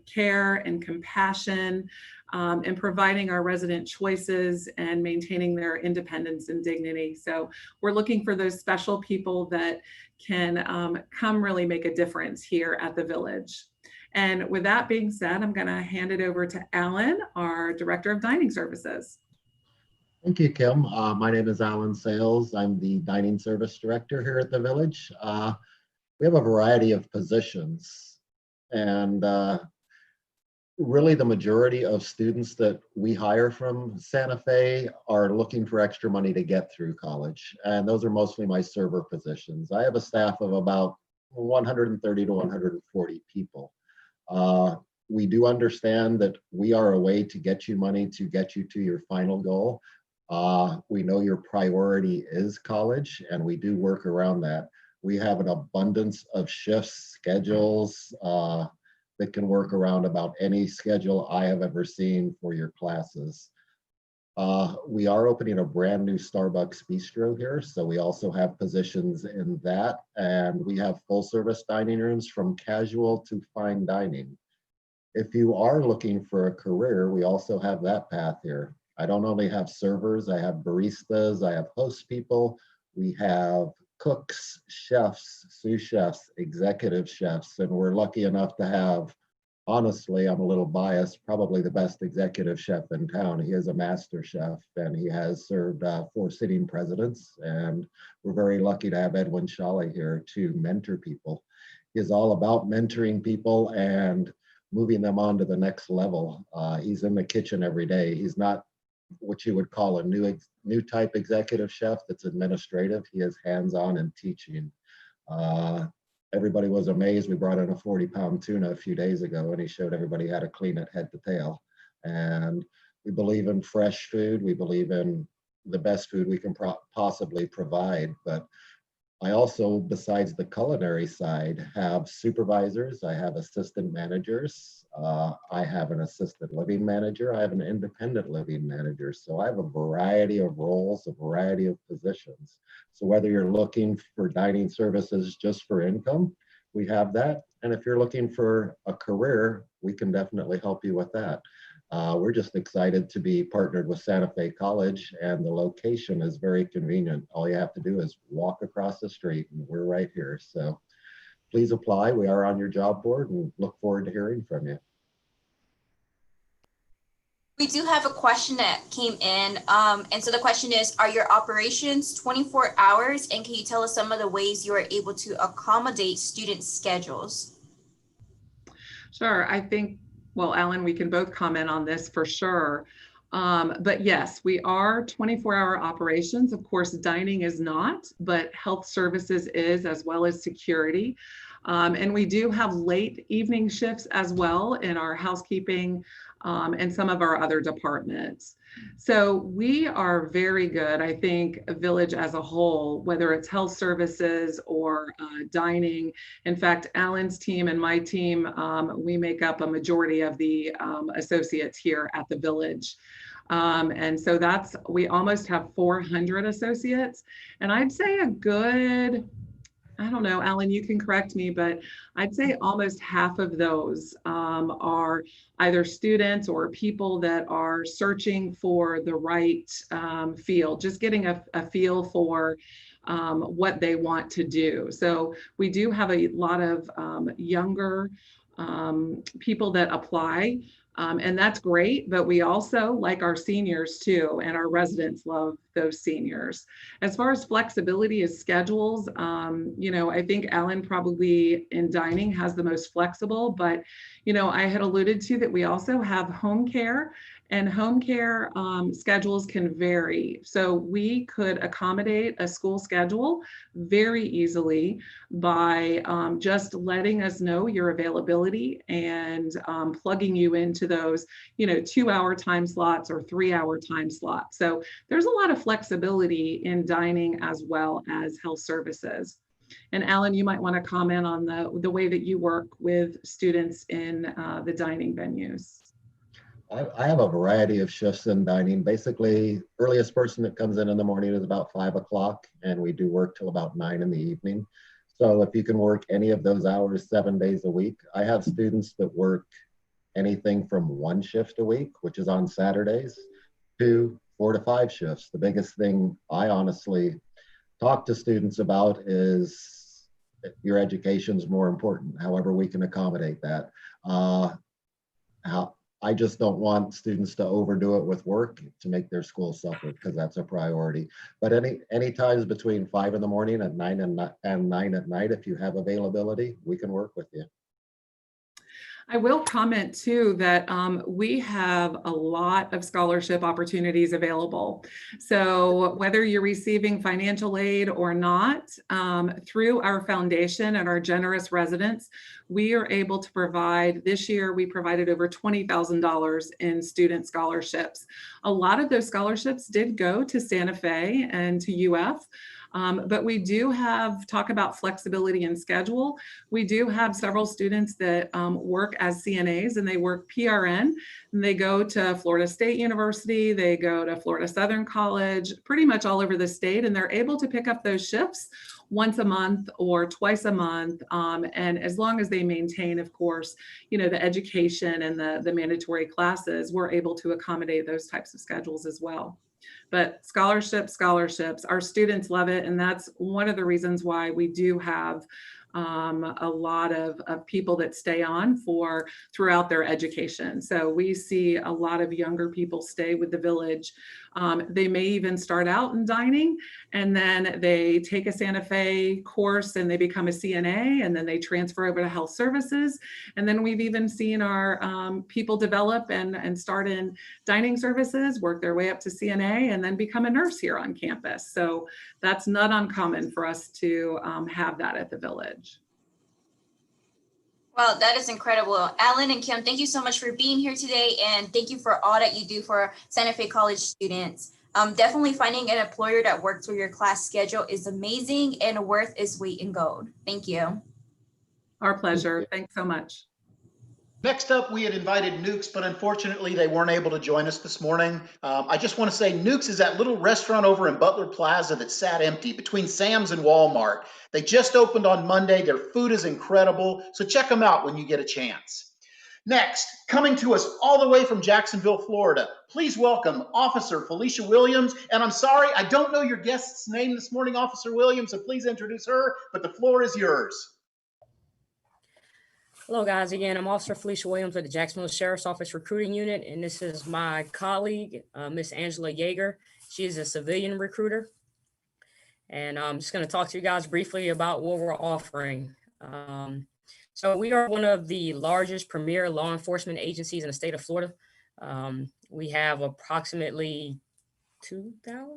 care and compassion, and providing our resident choices and maintaining their independence and dignity. So we're looking for those special people that can come really make a difference here at the Village. And with that being said, I'm going to hand it over to Alan, our Director of Dining Services. Thank you, Kim. My name is Alan Sayles. I'm the Dining Service Director here at the Village. We have a variety of positions, and really the majority of students that we hire from Santa Fe are looking for extra money to get through college, and those are mostly my server positions. I have a staff of about 130 to 140 people. We do understand that we are a way to get you money to get you to your final goal. We know your priority is college, and we do work around that. We have an abundance of shifts, schedules that can work around about any schedule I have ever seen for your classes. We are opening a brand new Starbucks bistro here, so we also have positions in that, and we have full service dining rooms from casual to fine dining. If you are looking for a career, we also have that path here. I don't only have servers, I have baristas, I have host people, we have cooks, chefs, sous chefs, executive chefs, and we're lucky enough to have, honestly, I'm a little biased, probably the best executive chef in town. He is a master chef, and he has served 4 sitting presidents, and we're very lucky to have Edwin Shawley here to mentor people. He is all about mentoring people and moving them on to the next level. He's in the kitchen every day. He's not what you would call a new type executive chef that's administrative. He is hands-on and teaching. Everybody was amazed. We brought in a 40-pound tuna a few days ago, and he showed everybody how to clean it head to tail. And we believe in fresh food. We believe in the best food we can possibly provide. But I also, besides the culinary side, have supervisors. I have assistant managers. I have an assistant living manager. I have an independent living manager. So I have a variety of roles, a variety of positions. So whether you're looking for dining services just for income, we have that. And if you're looking for a career, we can definitely help you with that. We're just excited to be partnered with Santa Fe College, and the location is very convenient. All you have to do is walk across the street, and we're right here. So please apply. We are on your job board, and look forward to hearing from you. We do have a question that came in. And so the question is, are your operations 24 hours? And can you tell us some of the ways you are able to accommodate student schedules? Sure. I think, well, Alan, we can both comment on this for sure. But yes, we are 24-hour operations. Of course, dining is not, but health services is, as well as security. And we do have late evening shifts as well in our housekeeping and some of our other departments. So we are very good, I think, a Village as a whole, whether it's health services or dining. In fact, Alan's team and my team, we make up a majority of the associates here at the Village. And so we almost have 400 associates. And I'd say a good, I don't know, Alan, you can correct me, but I'd say almost half of those are either students or people that are searching for the right field, just getting a feel for what they want to do. So we do have a lot of younger people that apply. And that's great, but we also like our seniors too, and our residents love those seniors. As far as flexibility as schedules, I think Alan probably in dining has the most flexible, but I had alluded to that we also have home care, and home care schedules can vary. So we could accommodate a school schedule very easily by just letting us know your availability and plugging you into those, 2-hour time slots or 3-hour time slots. So there's a lot of flexibility in dining as well as health services. And Alan, you might want to comment on the way that you work with students in the dining venues. I have a variety of shifts in dining. Basically, earliest person that comes in the morning is about 5 o'clock, and we do work till about 9 in the evening. So if you can work any of those hours 7 days a week, I have students that work anything from 1 shift a week, which is on Saturdays, to 4 to 5 shifts. The biggest thing I honestly talk to students about is your education is more important, however we can accommodate that. How I just don't want students to overdo it with work to make their school suffer, because that's a priority. But any times between 5 in the morning and 9 at night, if you have availability, we can work with you. I will comment too that we have a lot of scholarship opportunities available. So whether you're receiving financial aid or not, through our foundation and our generous residents, we are able to provide, this year we provided over $20,000 in student scholarships. A lot of those scholarships did go to Santa Fe and to UF. But we do have, talk about flexibility and schedule. We do have several students that work as CNAs, and they work PRN, and they go to Florida State University, they go to Florida Southern College, pretty much all over the state, and they're able to pick up those shifts once a month or twice a month. And as long as they maintain, of course, you know, the education and the mandatory classes, we're able to accommodate those types of schedules as well. But scholarships, our students love it. And that's one of the reasons why we do have a lot of people that stay on for throughout their education. So we see a lot of younger people stay with the village. They may even start out in dining, and then they take a Santa Fe course and they become a CNA, and then they transfer over to health services. And then we've even seen our people develop and start in dining services, work their way up to CNA, and then become a nurse here on campus. So that's not uncommon for us to have that at the village. Well, that is incredible. Alan and Kim, thank you so much for being here today. And thank you for all that you do for Santa Fe College students. Definitely finding an employer that works with your class schedule is amazing and worth its weight in gold. Thank you. Our pleasure. Thanks so much. Next up, we had invited NEWKS, but unfortunately they weren't able to join us this morning. I just want to say NEWKS is that little restaurant over in Butler Plaza that sat empty between Sam's and Walmart. They just opened on Monday. Their food is incredible, so check them out when you get a chance. Next, coming to us all the way from Jacksonville, Florida, please welcome Officer Felicia.Williams. And I'm sorry, I don't know your guest's name this morning, Officer Williams, so please introduce her, but the floor is yours. Hello guys, again, I'm Officer Felicia.Williams with the Jacksonville Sheriff's Office Recruiting Unit, and this is my colleague, Miss Angela Yeager. She is a civilian recruiter, and I'm just going to talk to you guys briefly about what we're offering. So we are one of the largest premier law enforcement agencies in the state of Florida. We have approximately 2,000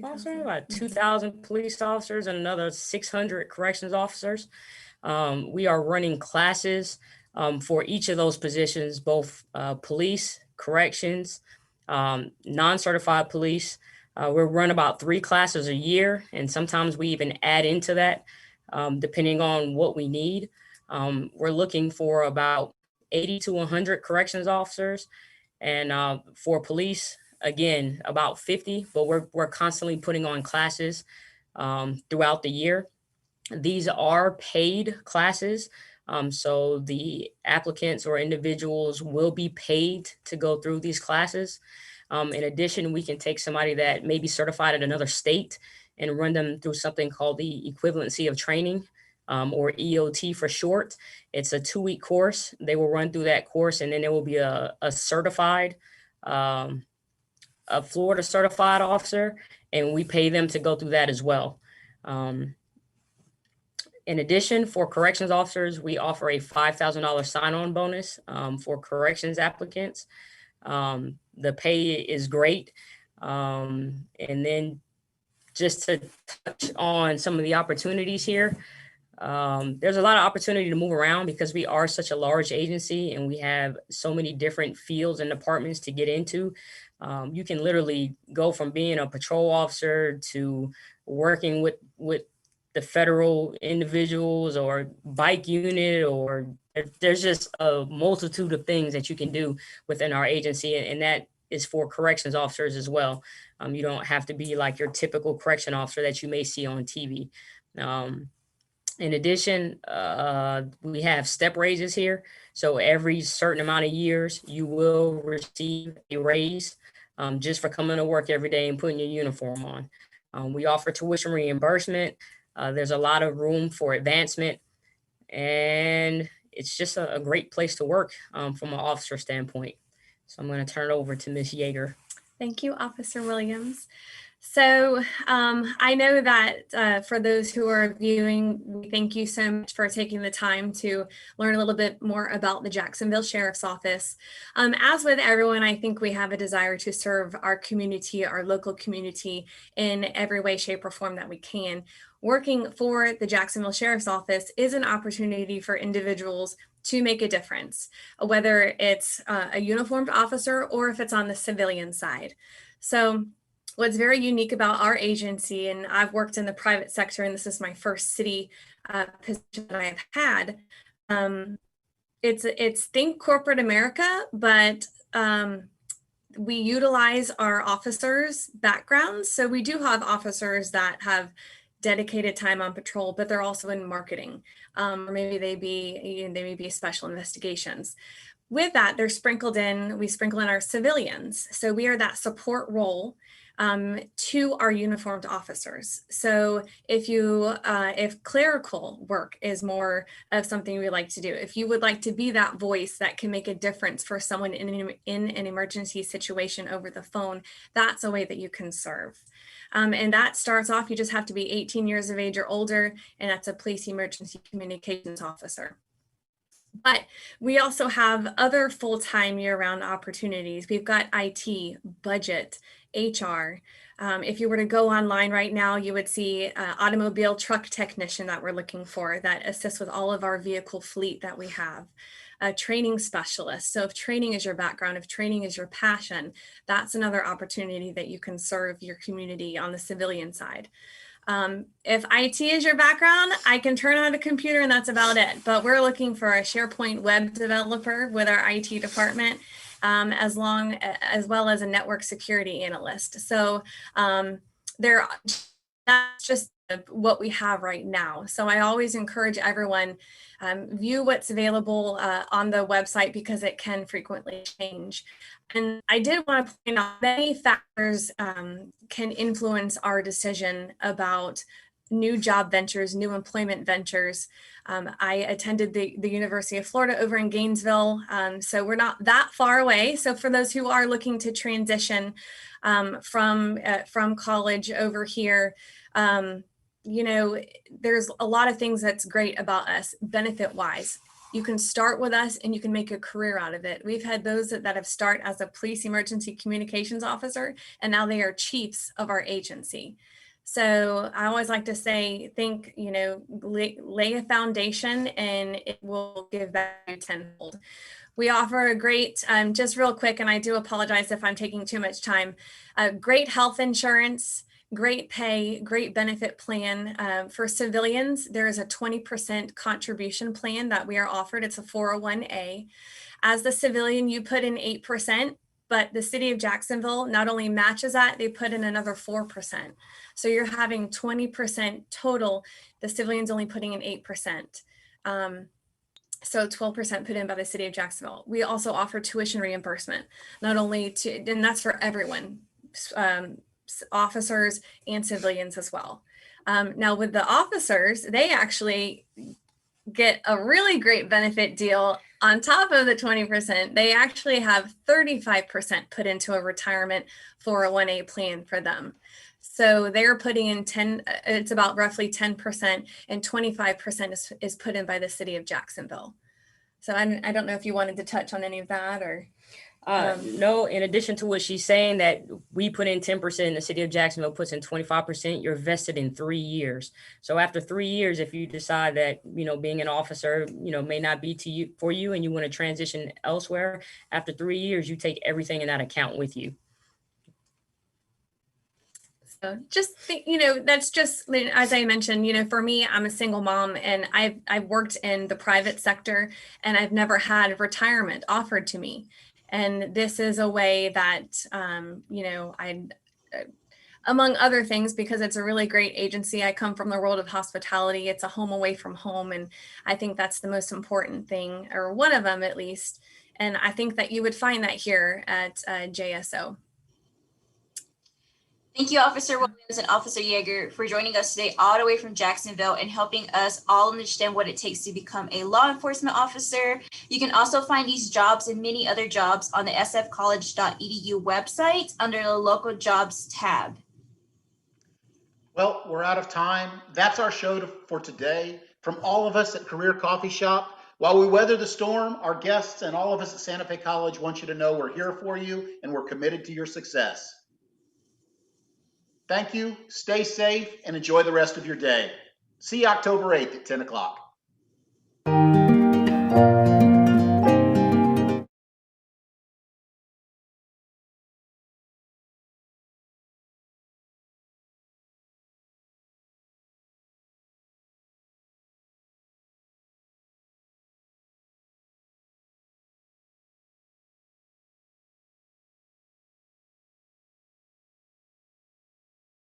officers, about 2,000 police officers, and another 600 corrections officers. We are running classes for each of those positions, both police, corrections, non-certified police. We run about 3 classes a year, and sometimes we even add into that depending on what we need. We're looking for about 80 to 100 corrections officers, and for police, again, about 50, but we're constantly putting on classes throughout the year. These are paid classes, so the applicants or individuals will be paid to go through these classes. In addition, we can take somebody that may be certified in another state and run them through something called the Equivalency of Training, or EOT for short. It's a 2-week course. They will run through that course, and then there will be a certified, a Florida certified officer, and we pay them to go through that as well. In addition, for corrections officers, we offer a $5,000 sign-on bonus for corrections applicants. The pay is great. And then just to touch on some of the opportunities here, there's a lot of opportunity to move around because we are such a large agency and we have so many different fields and departments to get into. You can literally go from being a patrol officer to working with the federal individuals or bike unit, or there's just a multitude of things that you can do within our agency. And that is for corrections officers as well. You don't have to be like your typical correction officer that you may see on TV. In addition, we have step raises here. So every certain amount of years, you will receive a raise just for coming to work every day and putting your uniform on. We offer tuition reimbursement. There's a lot of room for advancement, and it's just a great place to work from an officer standpoint. So I'm going to turn it over to Ms. Yeager. Thank you, Officer Williams. So I know that for those who are viewing, we thank you so much for taking the time to learn a little bit more about the Jacksonville Sheriff's Office. As with everyone, I think we have a desire to serve our community, our local community, in every way, shape, or form that we can. Working for the Jacksonville Sheriff's Office is an opportunity for individuals to make a difference, whether it's a uniformed officer or if it's on the civilian side. So what's very unique about our agency, and I've worked in the private sector, and this is my first city position that I've had, it's think corporate America, but we utilize our officers' backgrounds. So we do have officers that have dedicated time on patrol, but they're also in marketing, or maybe they may be special investigations. With that, we sprinkle in our civilians. So we are that support role to our uniformed officers. So if clerical work is more of something we like to do, if you would like to be that voice that can make a difference for someone in an emergency situation over the phone, that's a way that you can serve. And that starts off, you just have to be 18 years of age or older, and that's a police emergency communications officer. But we also have other full-time year-round opportunities. We've got IT, budget, HR. If you were to go online right now, you would see automobile truck technician that we're looking for that assists with all of our vehicle fleet that we have. A training specialist. So if training is your background, if training is your passion, that's another opportunity that you can serve your community on the civilian side. If IT is your background, I can turn on a computer and that's about it. But we're looking for a SharePoint web developer with our IT department, as well as a network security analyst. So that's just what we have right now. So I always encourage everyone, view what's available on the website because it can frequently change. And I did want to point out many factors can influence our decision about new job ventures, new employment ventures. I attended the University of Florida over in Gainesville, so we're not that far away. So for those who are looking to transition from college over here, there's a lot of things that's great about us benefit-wise. You can start with us and you can make a career out of it. We've had those that have started as a police emergency communications officer, and now they are chiefs of our agency. So I always like to say, lay a foundation and it will give back tenfold. We offer a great, just real quick, and I do apologize if I'm taking too much time, great health insurance, great pay, great benefit plan. For civilians, there is a 20% contribution plan that we are offered. It's a 401A. As the civilian, you put in 8%, but the city of Jacksonville not only matches that, they put in another 4%. So you're having 20% total, the civilians only putting in 8%. So 12% put in by the city of Jacksonville. We also offer tuition reimbursement, not only and that's for everyone, officers and civilians as well. Now with the officers, they actually get a really great benefit deal on top of the 20%. They actually have 35% put into a retirement 401A plan for them. So they're putting in it's about roughly 10%, and 25% is put in by the city of Jacksonville. So I don't know if you wanted to touch on any of that or. No, in addition to what she's saying, that we put in 10%, the city of Jacksonville puts in 25%, you're vested in 3 years. So after 3 years, if you decide that, being an officer, may not be for you and you want to transition elsewhere, after 3 years, you take everything in that account with you. just think, that's just, as I mentioned, for me, I'm a single mom, and I've worked in the private sector, and I've never had retirement offered to me. And this is a way that, among other things, because it's a really great agency. I come from the world of hospitality. It's a home away from home. And I think that's the most important thing, or one of them at least. And I think that you would find that here at JSO. Thank you, Officer Williams and Officer Yeager, for joining us today all the way from Jacksonville and helping us all understand what it takes to become a law enforcement officer. You can also find these jobs and many other jobs on the sfcollege.edu website under the local jobs tab. Well, we're out of time. That's our show for today. From all of us at Career Coffee Shop, while we weather the storm, our guests and all of us at Santa Fe College want you to know we're here for you and we're committed to your success. Thank you, stay safe, and enjoy the rest of your day. See you October 8th at 10 o'clock.